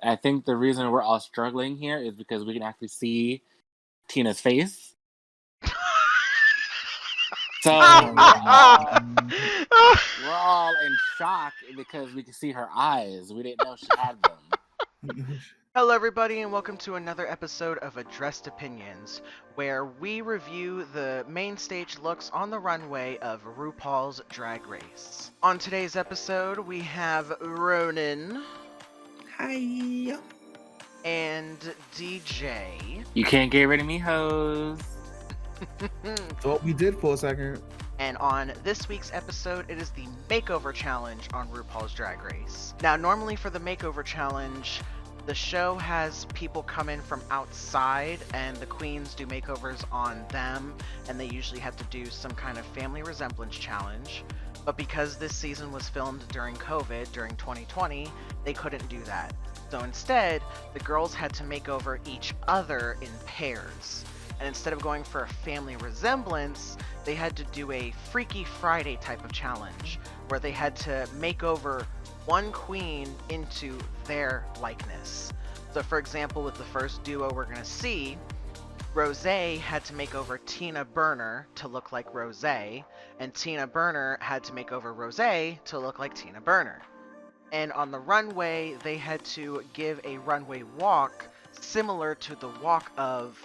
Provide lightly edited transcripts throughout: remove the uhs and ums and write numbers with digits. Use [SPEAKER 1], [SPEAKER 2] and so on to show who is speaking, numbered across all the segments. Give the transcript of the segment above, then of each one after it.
[SPEAKER 1] I think the reason we're all struggling here is because we can actually see Tina's face. So we're all in shock because we can see her eyes. We didn't know she had them.
[SPEAKER 2] Hello, everybody, and welcome to another episode of Addressed Opinions, where we review the main stage looks on the runway of RuPaul's Drag Race. On today's episode, we have Ronin.
[SPEAKER 3] Hi.
[SPEAKER 2] And DJ.
[SPEAKER 1] You can't get rid of me, hoes.
[SPEAKER 3] Thought we did for a second.
[SPEAKER 2] And on this week's episode, it is the Makeover Challenge on RuPaul's Drag Race. Now, normally for the Makeover Challenge, the show has people come in from outside and the queens do makeovers on them, and they usually have to do some kind of family resemblance challenge. But because this season was filmed during COVID, during 2020, they couldn't do that. So instead, the girls had to make over each other in pairs. And instead of going for a family resemblance, they had to do a Freaky Friday type of challenge, where they had to make over one queen into their likeness. So for example, with the first duo we're going to see, Rosé had to make over Tina Burner to look like Rosé, and Tina Burner had to make over Rosé to look like Tina Burner. And on the runway, they had to give a runway walk similar to the walk of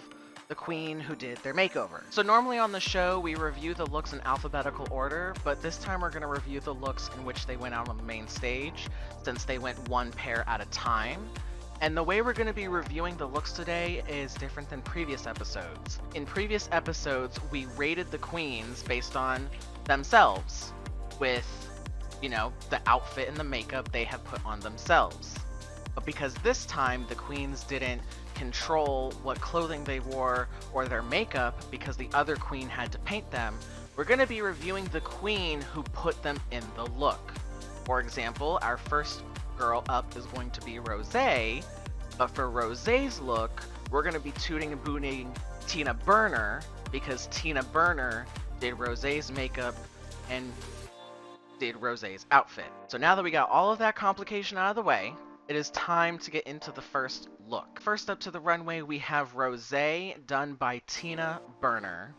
[SPEAKER 2] the queen who did their makeover. So normally on the show, we review the looks in alphabetical order, but this time we're going to review the looks in which they went out on the main stage, since they went one pair at a time. And the way we're going to be reviewing the looks today is different than previous episodes. In previous episodes, we rated the queens based on themselves, with, you know, the outfit and the makeup they have put on themselves. But because this time the queens didn't control what clothing they wore or their makeup because the other queen had to paint them, we're going to be reviewing the queen who put them in the look. For example, our first girl up is going to be Rosé, but for Rosé's look, we're going to be tooting and booting Tina Burner because Tina Burner did Rosé's makeup and did Rosé's outfit. So now that we got all of that complication out of the way, it is time to get into the first look. First up to the runway, we have Rosé, done by Tina Burner.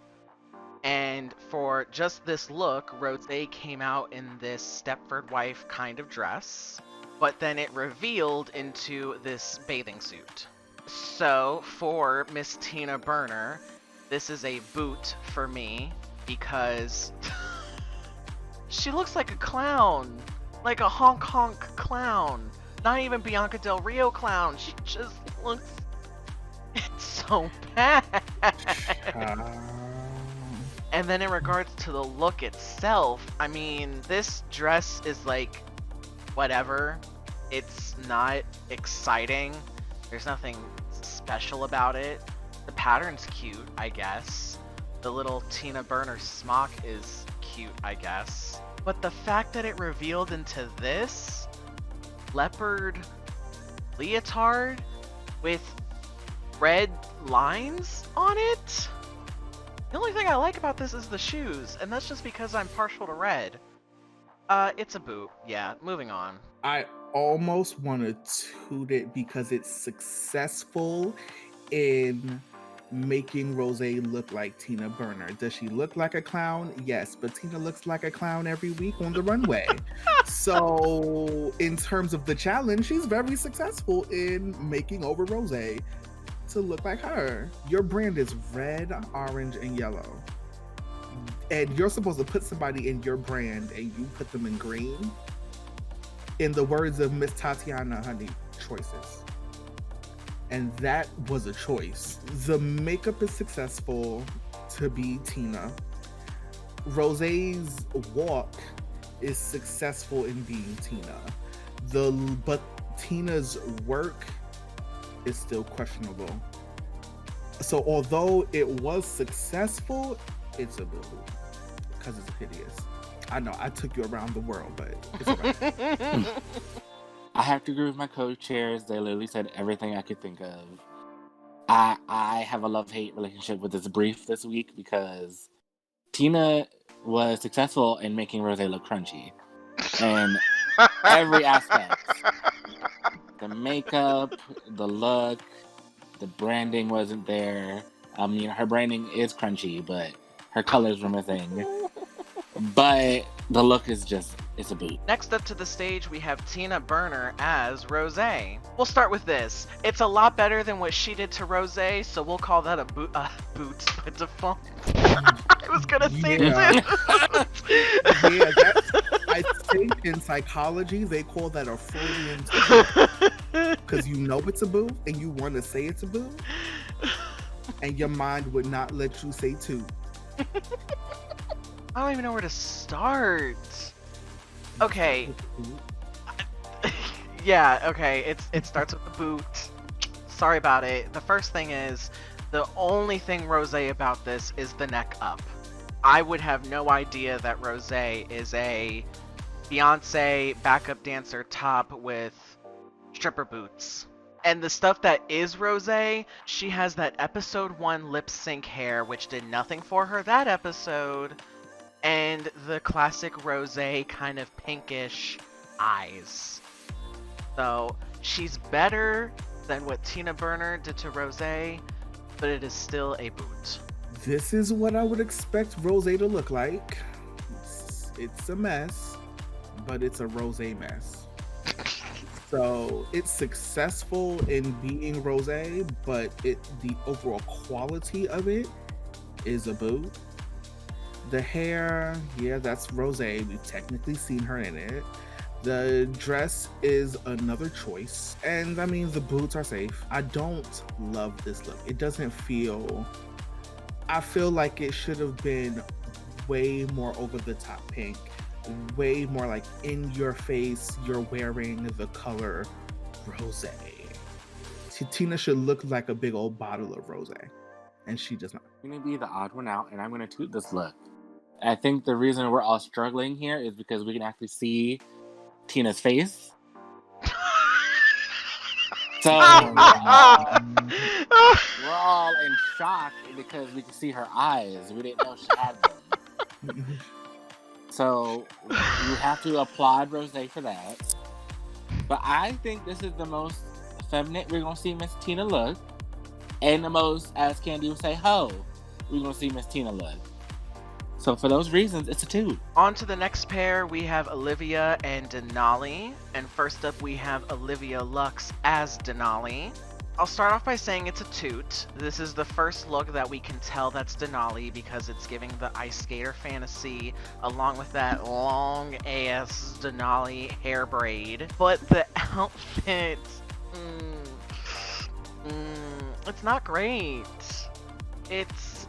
[SPEAKER 2] And for just this look, Rosé came out in this Stepford wife kind of dress, but then it revealed into this bathing suit. So for Miss Tina Burner, this is a boot for me because she looks like a clown, like a honk honk clown. Not even Bianca Del Rio clown. She just looks... It's so bad. And then in regards to the look itself, I mean, this dress is like, whatever. It's not exciting. There's nothing special about it. The pattern's cute, I guess. The little Tina Burner smock is cute, I guess. But the fact that it revealed into this leopard leotard with red lines on it? The only thing I like about this is the shoes, and that's just because I'm partial to red. It's a boot. Yeah, moving on.
[SPEAKER 3] I almost want to toot it because it's successful in making Rosé look like Tina Burner. Does she look like a clown? Yes, but Tina looks like a clown every week on the runway. So in terms of the challenge, she's very successful in making over Rosé to look like her. Your brand is red, orange, and yellow. And you're supposed to put somebody in your brand and you put them in green. In the words of Miss Tatiana, honey, choices. And that was a choice. The makeup is successful to be Tina. Rosé's walk is successful in being Tina. But Tina's work is still questionable. So although it was successful, it's a boo-boo because it's hideous. I know I took you around the world, but it's alright.
[SPEAKER 1] I have to agree with my co-chairs. They literally said everything I could think of. I have a love-hate relationship with this brief this week because Tina was successful in making Rosé look crunchy in every aspect. The makeup, the look, the branding wasn't there. I mean, her branding is crunchy, but her colors were missing. But the look is just, it's a boot.
[SPEAKER 2] Next up to the stage, we have Tina Burner as Rosé. We'll start with this. It's a lot better than what she did to Rosé, so we'll call that a boot, a default. I was gonna say
[SPEAKER 3] Yeah.
[SPEAKER 2] this.
[SPEAKER 3] I think in psychology they call that a Freudian slip, because you know it's a boo and you want to say it's a boo, and your mind would not let you say Toot.
[SPEAKER 2] I don't even know where to start. Okay. Yeah, okay. It starts with the boot. Sorry about it. The first thing is, the only thing Rosé about this is the neck up. I would have no idea that Rosé is a Beyonce backup dancer top with stripper boots. And the stuff that is Rosé, she has that episode 1 lip sync hair, which did nothing for her that episode, and the classic Rosé kind of pinkish eyes. So she's better than what Tina Burner did to Rosé, but it is still a boot.
[SPEAKER 3] This is what I would expect Rosé to look like. It's a mess, but it's a Rosé mess. So it's successful in being Rosé, but the overall quality of it is a boot. The hair, yeah, that's Rosé. We've technically seen her in it. The dress is another choice. And I mean, the boots are safe. I don't love this look. It doesn't feel... I feel like it should have been way more over the top pink. Way more like in your face, you're wearing the color Rosé. Tina should look like a big old bottle of Rosé. And she does not.
[SPEAKER 1] I'm going to be the odd one out, and I'm going to toot this look. I think the reason we're all struggling here is because we can actually see Tina's face. So we're all in shock because we can see her eyes. We didn't know she had them. So you have to applaud Rosé for that. But I think this is the most feminine we're going to see Miss Tina look. And the most, as Candy would say, ho, we're going to see Miss Tina look. So for those reasons, it's a toot.
[SPEAKER 2] On to the next pair, we have Olivia and Denali. And first up, we have Olivia Lux as Denali. I'll start off by saying it's a toot. This is the first look that we can tell that's Denali because it's giving the ice skater fantasy along with that long ass Denali hair braid. But the outfit, it's not great. It's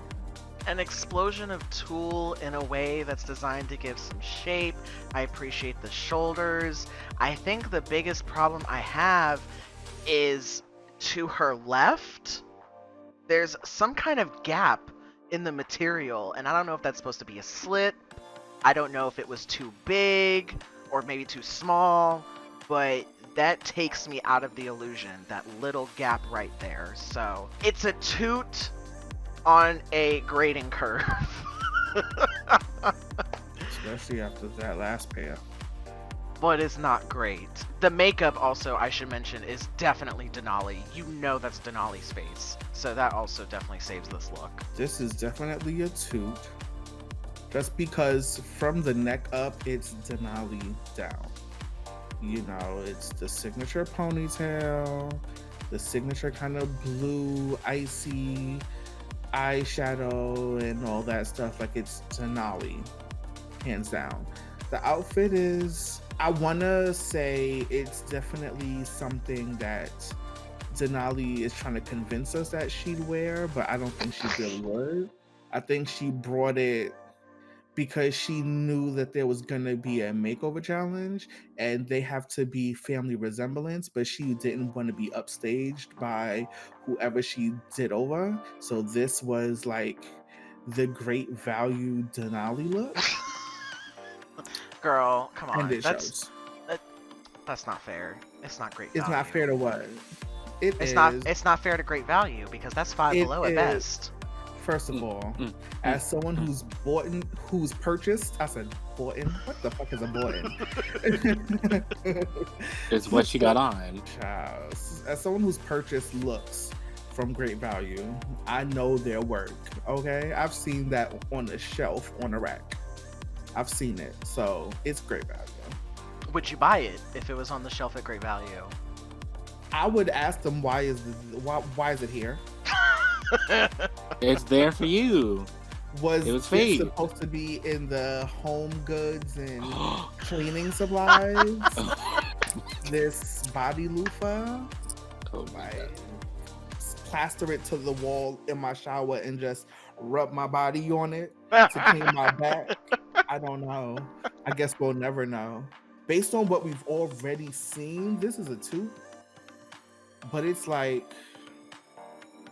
[SPEAKER 2] an explosion of tulle in a way that's designed to give some shape. I appreciate the shoulders. I think the biggest problem I have is to her left, there's some kind of gap in the material, and I don't know if that's supposed to be a slit. I don't know if it was too big or maybe too small, but that takes me out of the illusion, that little gap right there. So it's a toot on a grading curve.
[SPEAKER 3] Especially after that last pair.
[SPEAKER 2] But it's not great. The makeup also, I should mention, is definitely Denali. You know that's Denali's face. So that also definitely saves this look.
[SPEAKER 3] This is definitely a toot. Just because from the neck up, it's Denali down. You know, it's the signature ponytail, the signature kind of blue, icy eyeshadow and all that stuff. Like, it's Denali, hands down. The outfit is, I want to say it's definitely something that Denali is trying to convince us that she'd wear, but I don't think she really would. I think she brought it because she knew that there was going to be a makeover challenge and they have to be family resemblance, but she didn't want to be upstaged by whoever she did over. So this was like the great value Denali look.
[SPEAKER 2] Girl, come on.
[SPEAKER 3] And it shows.
[SPEAKER 2] That's not fair. It's not great
[SPEAKER 3] It's
[SPEAKER 2] value.
[SPEAKER 3] not fair to what?
[SPEAKER 2] It's not fair to great value because that's five below at best.
[SPEAKER 3] First of all, as someone who's bought and who's purchased, I said aborting? What the fuck is aborting?
[SPEAKER 1] It's what she got on.
[SPEAKER 3] Child, as someone who's purchased looks from Great Value, I know their work. Okay, I've seen that on the shelf on a rack. I've seen it, so it's Great Value.
[SPEAKER 2] Would you buy it if it was on the shelf at Great Value?
[SPEAKER 3] I would ask them why is it here?
[SPEAKER 1] It's there for you. It was
[SPEAKER 3] this
[SPEAKER 1] fake.
[SPEAKER 3] supposed to be in the home goods and cleaning supplies? This body loofah?
[SPEAKER 1] Oh my God.
[SPEAKER 3] Plaster it to the wall in my shower and just rub my body on it to clean my back? I don't know. I guess we'll never know. Based on what we've already seen, this is a toot. But it's like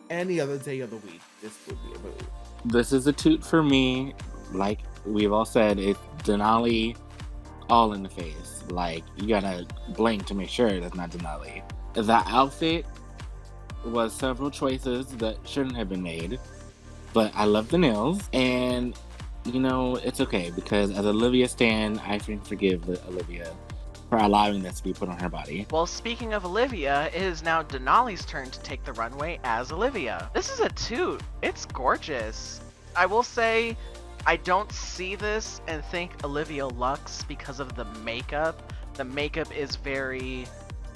[SPEAKER 3] any other day of the week, this would be a boot.
[SPEAKER 1] This is a toot for me. Like we've all said, it's Denali all in the face. Like, you gotta blink to make sure that's not Denali. The outfit was several choices that shouldn't have been made, but I love the nails, and you know, it's okay because as Olivia stan, I can forgive Olivia for allowing this to be put on her body.
[SPEAKER 2] Well, speaking of Olivia, it is now Denali's turn to take the runway as Olivia. This is a toot. It's gorgeous. I will say, I don't see this and think Olivia Lux because of the makeup. The makeup is very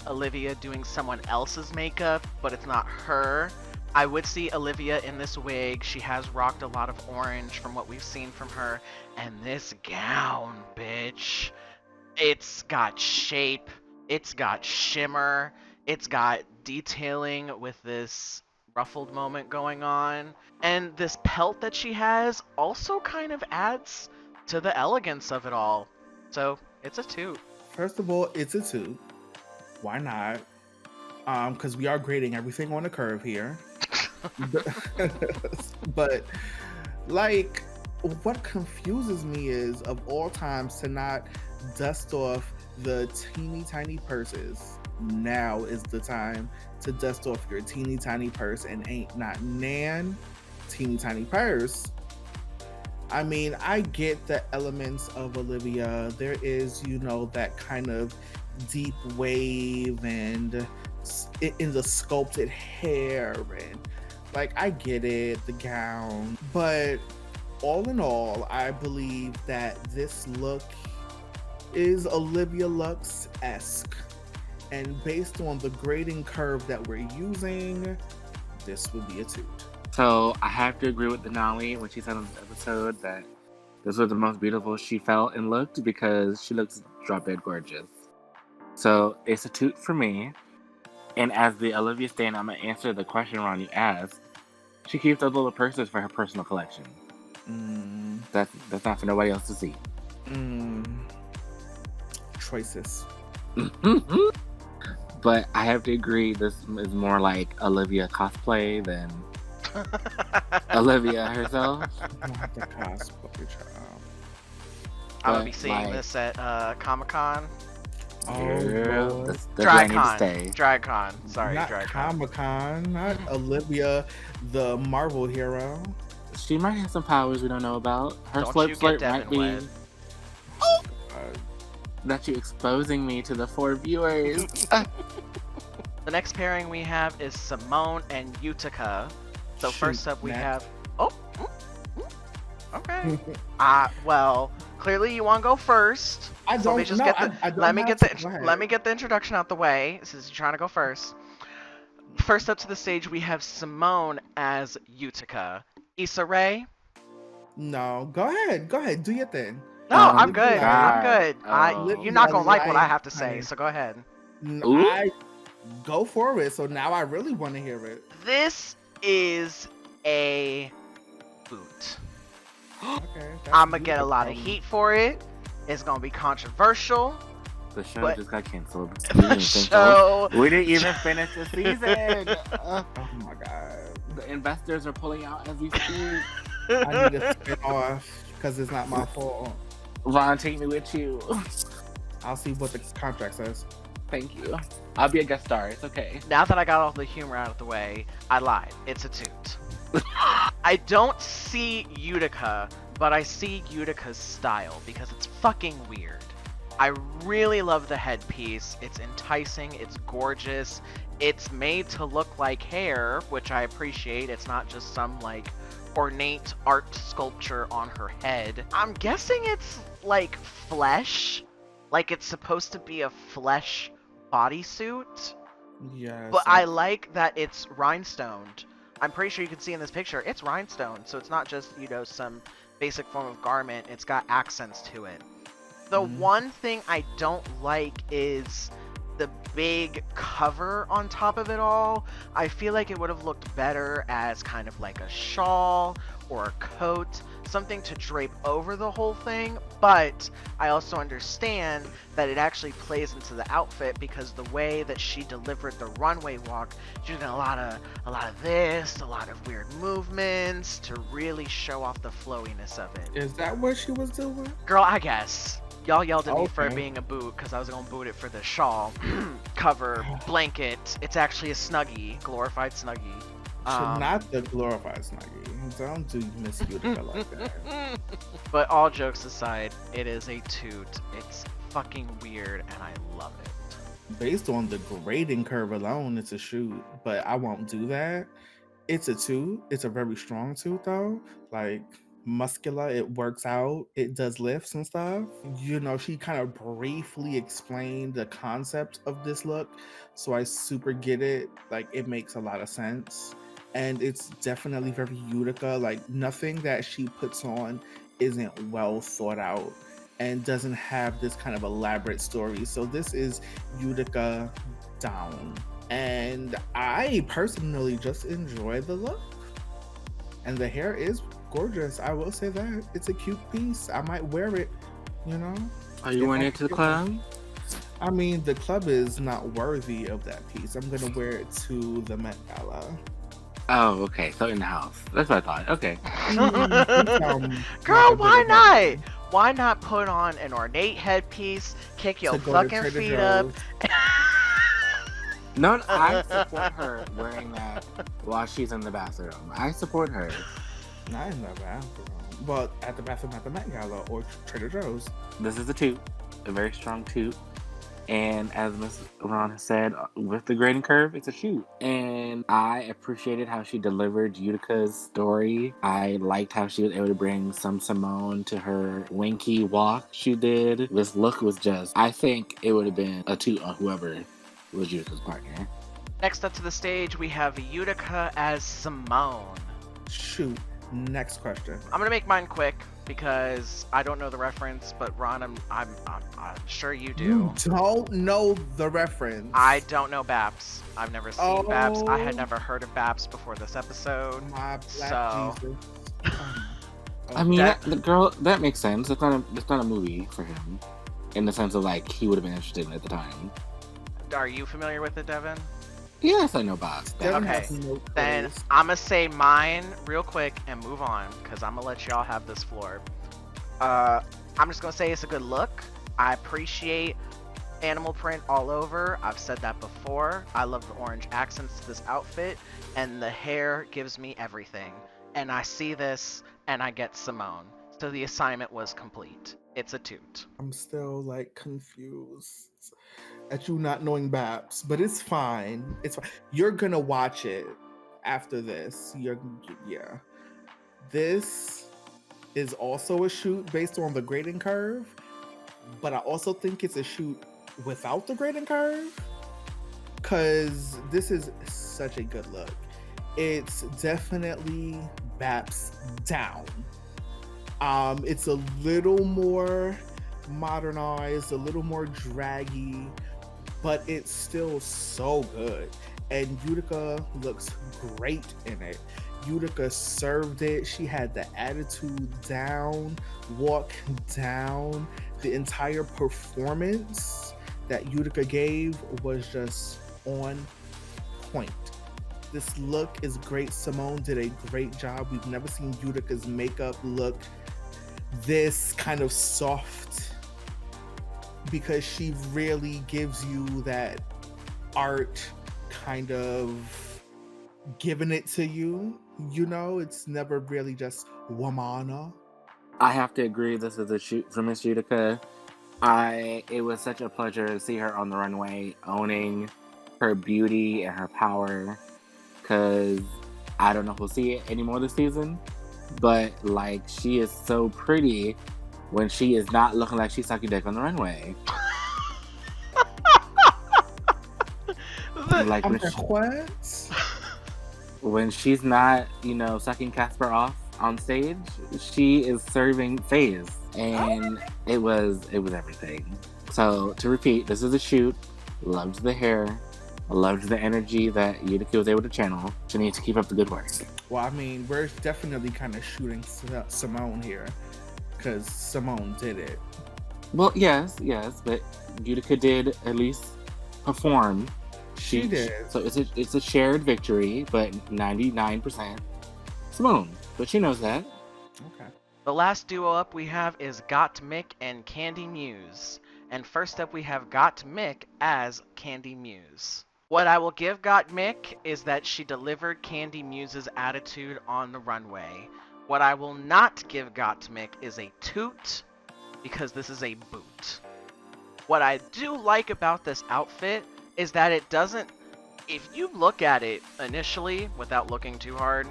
[SPEAKER 2] Olivia doing someone else's makeup, but it's not her. I would see Olivia in this wig. She has rocked a lot of orange from what we've seen from her. And this gown, bitch. It's got shape, it's got shimmer, it's got detailing with this ruffled moment going on. And this pelt that she has also kind of adds to the elegance of it all. So it's a toot.
[SPEAKER 3] First of all, it's a toot. Why not? Because we are grading everything on a curve here. But like, what confuses me is, of all times, to not dust off the teeny tiny purses. Now is the time to dust off your teeny tiny purse, and ain't not nan teeny tiny purse. I mean, I get the elements of Olivia. There is, you know, that kind of deep wave and in the sculpted hair, and like, I get it, the gown, but all in all, I believe that this look is Olivia Lux-esque, and based on the grading curve that we're using, this would be a toot.
[SPEAKER 1] So I have to agree with Denali when she said on this episode that this was the most beautiful she felt and looked, because she looks drop dead gorgeous. So it's a toot for me. And as the Olivia stan, I'm gonna answer the question Ron you asked. She keeps those little purses for her personal collection. That's not for nobody else to see.
[SPEAKER 3] Choices.
[SPEAKER 1] But I have to agree, this is more like Olivia cosplay than Olivia herself.
[SPEAKER 3] Not the cosplay, child.
[SPEAKER 2] I'm gonna be seeing this at Comic-Con.
[SPEAKER 3] Oh,
[SPEAKER 2] DryCon. Sorry,
[SPEAKER 3] not
[SPEAKER 2] DryCon.
[SPEAKER 3] Comic-Con, not Olivia, the Marvel hero.
[SPEAKER 1] She might have some powers we don't know about. Her
[SPEAKER 2] Don't
[SPEAKER 1] slurp
[SPEAKER 2] you
[SPEAKER 1] slurp
[SPEAKER 2] get
[SPEAKER 1] might be.
[SPEAKER 2] Devin wet.
[SPEAKER 1] That you exposing me to the 4 viewers.
[SPEAKER 2] The next pairing we have is Simone and Utica. So first up we have... Okay. Well, clearly you want to go first. Let me get the introduction out the way, since you're trying to go first. First up to the stage, we have Simone as Utica. Issa Rae?
[SPEAKER 3] No, go ahead, do your thing.
[SPEAKER 2] No, I'm good.
[SPEAKER 1] Oh.
[SPEAKER 2] You're not gonna like what I have to say, so go ahead.
[SPEAKER 3] I go for it. So now I really want to hear it.
[SPEAKER 2] This is a boot.
[SPEAKER 3] Okay,
[SPEAKER 2] I'm gonna get a lot of heat for it. It's gonna be controversial.
[SPEAKER 1] The show
[SPEAKER 2] But-
[SPEAKER 1] just got canceled.
[SPEAKER 2] The show.
[SPEAKER 1] We didn't even finish the season.
[SPEAKER 3] Oh my god.
[SPEAKER 1] The investors are pulling out as we speak.
[SPEAKER 3] I need to spin off because it's not my fault.
[SPEAKER 1] Ron, take me with you.
[SPEAKER 3] I'll see what the contract says.
[SPEAKER 1] Thank you. I'll be a guest star. It's okay.
[SPEAKER 2] Now that I got all the humor out of the way, I lied. It's a toot. I don't see Utica but I see Utica's style because it's fucking weird. I really love the headpiece. It's enticing, it's gorgeous. It's made to look like hair, which I appreciate. It's not just some like ornate art sculpture on her head. I'm guessing it's like flesh. Like it's supposed to be a flesh bodysuit.
[SPEAKER 3] Yes.
[SPEAKER 2] But I like that it's rhinestoned. I'm pretty sure you can see in this picture, it's rhinestone. So it's not just, some basic form of garment. It's got accents to it. The one thing I don't like is the big cover on top of it all. I feel like it would have looked better as kind of like a shawl or a coat, something to drape over the whole thing, but I also understand that it actually plays into the outfit because the way that she delivered the runway walk, she was doing a lot of this, a lot of weird movements to really show off the flowiness of it.
[SPEAKER 3] Is that what she was doing?
[SPEAKER 2] Girl, I guess. Y'all yelled at me for it
[SPEAKER 3] Okay.
[SPEAKER 2] being a boot because I was gonna boot it for the shawl, cover, blanket. It's actually a Snuggie, glorified Snuggie.
[SPEAKER 3] Not the glorified Snuggie. Don't do Miss Utica like that.
[SPEAKER 2] But all jokes aside, it is a toot. It's fucking weird and I love it.
[SPEAKER 3] Based on the grading curve alone, it's a shoot, but I won't do that. It's a toot. It's a very strong toot though. Like muscular, it works out, it does lifts and stuff. She kind of briefly explained the concept of this look, so I super get it. Like it makes a lot of sense. And it's definitely very Utica. Like nothing that she puts on isn't well thought out and doesn't have this kind of elaborate story. So this is Utica down. And I personally just enjoy the look. And the hair is gorgeous. I will say that. It's a cute piece. I might wear it,
[SPEAKER 1] Are you wearing it to the club?
[SPEAKER 3] I mean, the club is not worthy of that piece. I'm going to wear it to the Met Gala.
[SPEAKER 1] Oh, okay. So in the house. That's what I thought. Okay.
[SPEAKER 2] Girl, why not? Why not put on an ornate headpiece, kick your fucking feet up?
[SPEAKER 1] No, I support her wearing that while she's in the bathroom. I support her.
[SPEAKER 3] Not in the bathroom. Well, at the bathroom at the Met Gala or Trader Joe's.
[SPEAKER 1] This is a toot. A very strong toot. And as Ms. Ron has said, with the grading curve, it's a shoot. And I appreciated how she delivered Utica's story. I liked how she was able to bring some Simone to her winky walk she did. This look was just, I think it would have been a toot on whoever was Utica's partner.
[SPEAKER 2] Next up to the stage, we have Utica as Simone.
[SPEAKER 3] Shoot. Next question.
[SPEAKER 2] I'm gonna make mine quick because I don't know the reference, but Ron, I'm sure you do.
[SPEAKER 3] You don't know the reference.
[SPEAKER 2] I don't know Baps. I've never seen Baps. I had never heard of Baps before this episode.
[SPEAKER 3] My black
[SPEAKER 2] So-
[SPEAKER 3] Jesus.
[SPEAKER 1] I mean, that makes sense. It's not a movie for him, in the sense of like he would have been interested in it at the time.
[SPEAKER 2] Are you familiar with it, Devin?
[SPEAKER 1] Yes, I know Bob.
[SPEAKER 3] Devin
[SPEAKER 2] Okay,
[SPEAKER 3] has no
[SPEAKER 2] Then
[SPEAKER 3] clues.
[SPEAKER 2] I'm gonna say mine real quick and move on because I'm gonna let y'all have this floor. I'm just gonna say it's a good look. I appreciate animal print all over. I've said that before. I love the orange accents to this outfit, and the hair gives me everything. And I see this, and I get Simone. So the assignment was complete. It's a toot.
[SPEAKER 3] I'm still like confused at you not knowing Baps, but it's fine. It's fine. You're gonna watch it after this. Yeah. This is also a shoot based on the grading curve, but I also think it's a shoot without the grading curve because this is such a good look. It's definitely Baps down. It's a little more modernized, a little more draggy, but it's still so good. And Utica looks great in it. Utica served it. She had the attitude down, walk down. The entire performance that Utica gave was just on point. This look is great. Simone did a great job. We've never seen Utica's makeup look this kind of soft because she really gives you that art kind of giving it to you. It's never really just womana.
[SPEAKER 1] I have to agree. This is a shoot for Miss Utica. It was such a pleasure to see her on the runway, owning her beauty and her power. Because I don't know if we'll see it anymore this season, but like she is so pretty when she is not looking like she's sucking dick on the runway. Like when she's not, sucking Casper off on stage, she is serving phase, and it was everything. So to repeat, this is a shoot. Loved the hair, loved the energy that Utica was able to channel. She needs to keep up the good work.
[SPEAKER 3] Well, I mean, we're definitely kind of shooting Simone here, because Simone did it.
[SPEAKER 1] Well, yes, but Utica did at least perform.
[SPEAKER 3] She did.
[SPEAKER 1] So it's a shared victory, but 99% Simone. But she knows that.
[SPEAKER 3] Okay.
[SPEAKER 2] The last duo up we have is Got Mick and Candy Muse. And first up we have Got Mick as Candy Muse. What I will give Got Mick is that she delivered Candy Muse's attitude on the runway. What I will not give Got Mick is a toot, because this is a boot. What I do like about this outfit is that it doesn't, if you look at it initially without looking too hard,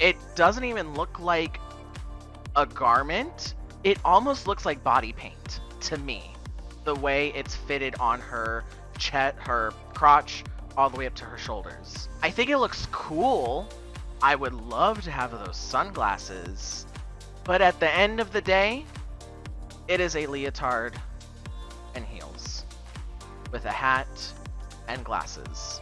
[SPEAKER 2] it doesn't even look like a garment. It almost looks like body paint to me, the way it's fitted on her chest, her crotch, all the way up to her shoulders. I think it looks cool. I would love to have those sunglasses, but at the end of the day, it is a leotard and heels with a hat and glasses.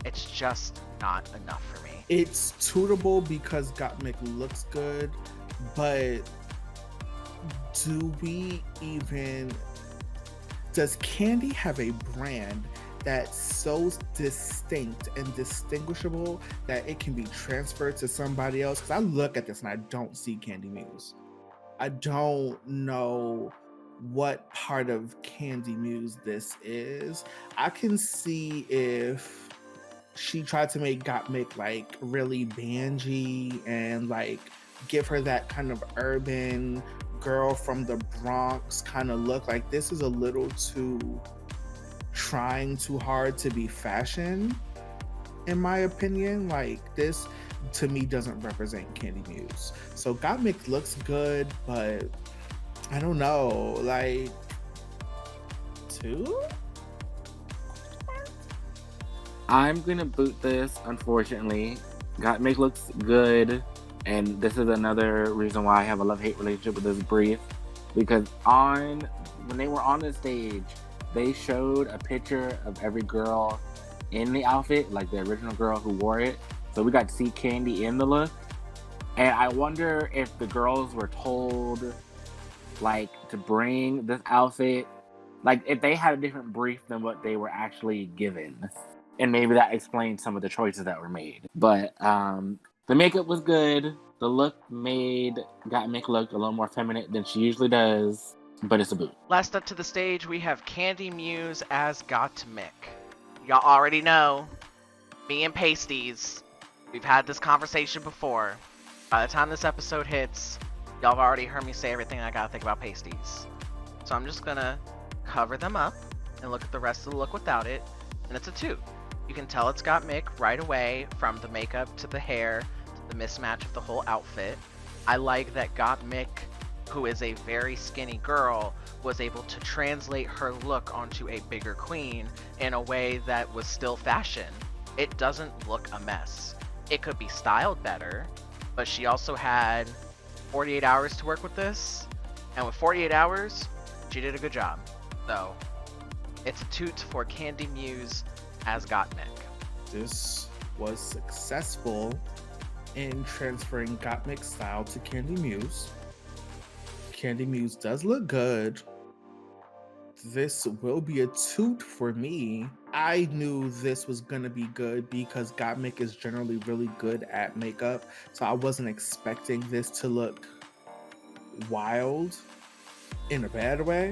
[SPEAKER 2] It's just not enough for me.
[SPEAKER 3] It's tootable because Gottmik looks good, but does Candy have a brand that's so distinct and distinguishable that it can be transferred to somebody else? Because I look at this and I don't see Candy Muse. I don't know what part of Candy Muse this is. I can see if she tried to make Gottmik like really bangy and like give her that kind of urban girl from the Bronx kind of look. Like, this is a little too trying too hard to be fashion, in my opinion. Like, this to me doesn't represent Candy Muse. So Gottmik looks good, but I don't know, like, two?
[SPEAKER 1] I'm gonna boot this, unfortunately. Gottmik looks good, and this is another reason why I have a love-hate relationship with this brief, because when they were on the stage, they showed a picture of every girl in the outfit, like the original girl who wore it. So we got to see Candy in the look. And I wonder if the girls were told, like, to bring this outfit, like, if they had a different brief than what they were actually given. And maybe that explains some of the choices that were made. But the makeup was good. The look got Mick look a little more feminine than she usually does. But it's a boot.
[SPEAKER 2] Last up to the stage, we have Candy Muse as Got Mick. Y'all already know, me and Pasties, we've had this conversation before. By the time this episode hits, y'all have already heard me say everything I gotta think about Pasties. So I'm just gonna cover them up and look at the rest of the look without it, and it's a toot. You can tell it's Got Mick right away, from the makeup to the hair to the mismatch of the whole outfit. I like that Got Mick, who is a very skinny girl, was able to translate her look onto a bigger queen in a way that was still fashion. It doesn't look a mess. It could be styled better, but she also had 48 hours to work with this, and with 48 hours, she did a good job. So, it's a toot for Candy Muse as Got Mick.
[SPEAKER 3] This was successful in transferring Gottmik's style to Candy Muse. Candy Muse does look good. This will be a toot for me. I knew this was gonna be good because Gottmik is generally really good at makeup, so I wasn't expecting this to look wild in a bad way.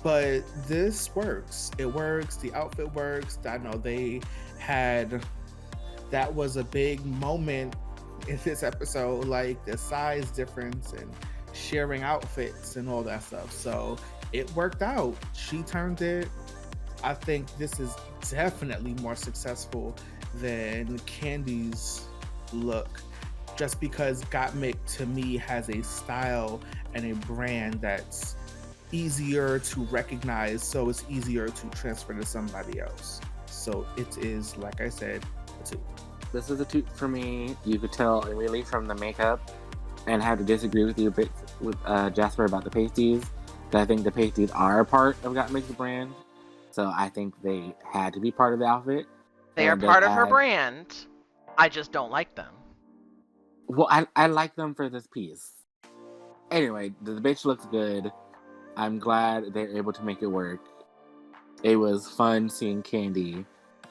[SPEAKER 3] But this works. It works. The outfit works. I know that was a big moment in this episode, like the size difference and sharing outfits and all that stuff. So it worked out. She turned it. I think this is definitely more successful than Candy's look, just because Gottmik to me has a style and a brand that's easier to recognize, so it's easier to transfer to somebody else. So it is, like I said, a toot.
[SPEAKER 1] This is a toot for me. You could tell really from the makeup, and have to disagree with you a bit with Jasper about the pasties. I think the pasties are a part of Gottmik's brand, so I think they had to be part of the outfit.
[SPEAKER 2] They are part of her brand. I just don't like them.
[SPEAKER 1] Well, I like them for this piece. Anyway, the bitch looks good. I'm glad they're able to make it work. It was fun seeing Candy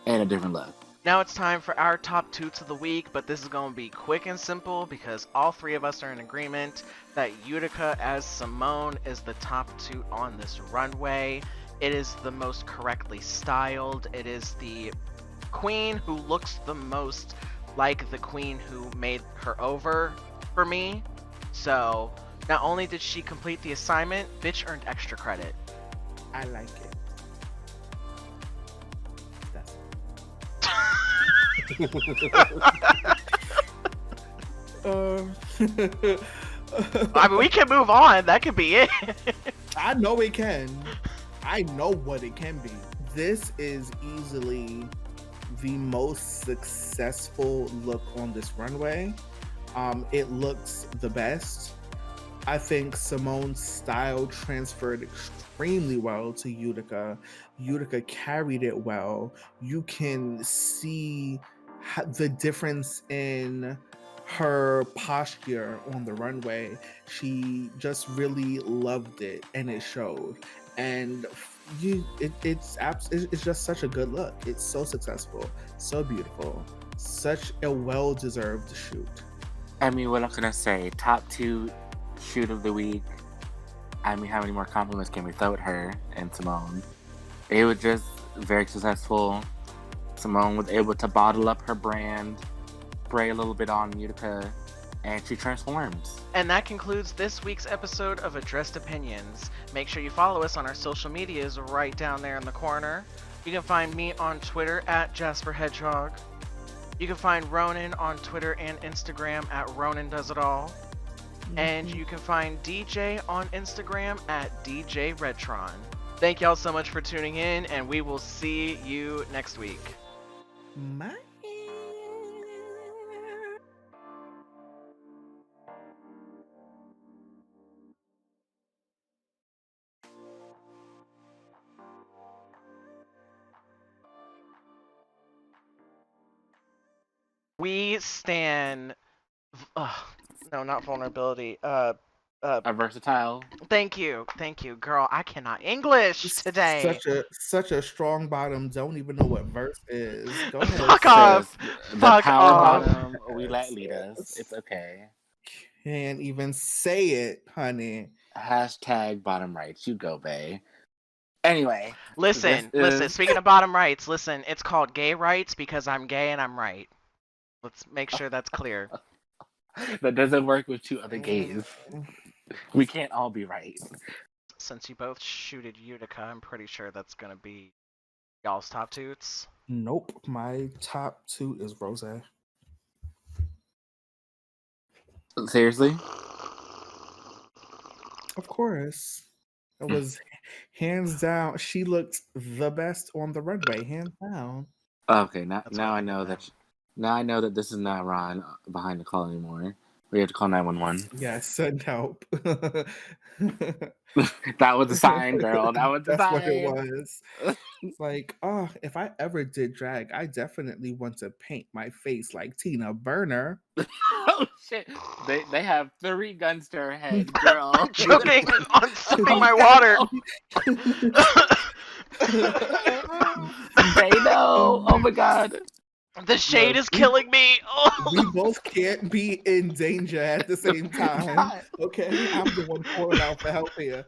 [SPEAKER 1] in a different look.
[SPEAKER 2] Now it's time for our top toots of the week, but this is going to be quick and simple because all three of us are in agreement that Utica as Simone is the top toot on this runway. It is the most correctly styled. It is the queen who looks the most like the queen who made her over for me. So not only did she complete the assignment, bitch earned extra credit.
[SPEAKER 3] I like it.
[SPEAKER 2] I mean, we can move on. That could be it.
[SPEAKER 3] I know it can. I know what it can be. This is easily the most successful look on this runway. It looks the best. I think Simone's style transferred extremely well to Utica. Utica carried it well. You can see the difference in her posture on the runway. She just really loved it, and it showed. And it's just such a good look. It's so successful, so beautiful, such a well-deserved shoot.
[SPEAKER 1] I mean, what I'm gonna say, top two shoot of the week. I mean, how many more compliments can we throw at her and Simone? It was just very successful. Simone was able to bottle up her brand, spray a little bit on Utica, and she transforms.
[SPEAKER 2] And that concludes this week's episode of Addressed Opinions. Make sure you follow us on our social medias right down there in the corner. You can find me on Twitter at Jasper Hedgehog. You can find Ronin on Twitter and Instagram at Ronin Does It All. And you can find DJ on Instagram at DJ Redtron. Thank y'all so much for tuning in, and we will see you next week.
[SPEAKER 3] Bye.
[SPEAKER 2] We stand... no, not vulnerability.
[SPEAKER 1] A versatile.
[SPEAKER 2] Thank you, girl. I cannot English today.
[SPEAKER 3] Such a strong bottom. Don't even know what verse is. Go ahead.
[SPEAKER 2] Fuck off.
[SPEAKER 1] The
[SPEAKER 2] Fuck
[SPEAKER 1] power
[SPEAKER 2] off.
[SPEAKER 1] bottom. We let lead us. It's okay.
[SPEAKER 3] Can't even say it, honey.
[SPEAKER 1] Hashtag bottom rights. You go, bae. Anyway.
[SPEAKER 2] Listen. Speaking of bottom rights, listen. It's called gay rights because I'm gay and I'm right. Let's make sure that's clear.
[SPEAKER 1] That doesn't work with two other gays. We can't all be right.
[SPEAKER 2] Since you both shooted Utica, I'm pretty sure that's gonna be y'all's top toots.
[SPEAKER 3] Nope. My top toot is Rosé.
[SPEAKER 1] Seriously?
[SPEAKER 3] Of course. It was hands down. She looked the best on the runway, hands down.
[SPEAKER 1] Okay, now I know that. Now I know that this is not Ron behind the call anymore. We have to call 911.
[SPEAKER 3] Yes, send help.
[SPEAKER 1] That was a sign, girl. That was a sign.
[SPEAKER 3] That's what it was. It's like, oh, if I ever did drag, I definitely want to paint my face like Tina Burner.
[SPEAKER 1] Oh shit! They have 3 guns to her head, girl.
[SPEAKER 2] I'm choking on sipping my water.
[SPEAKER 1] They know. Oh my god.
[SPEAKER 2] The shade is killing me. Oh.
[SPEAKER 3] We both can't be in danger at the same time. Okay, I'm the one calling out for help here.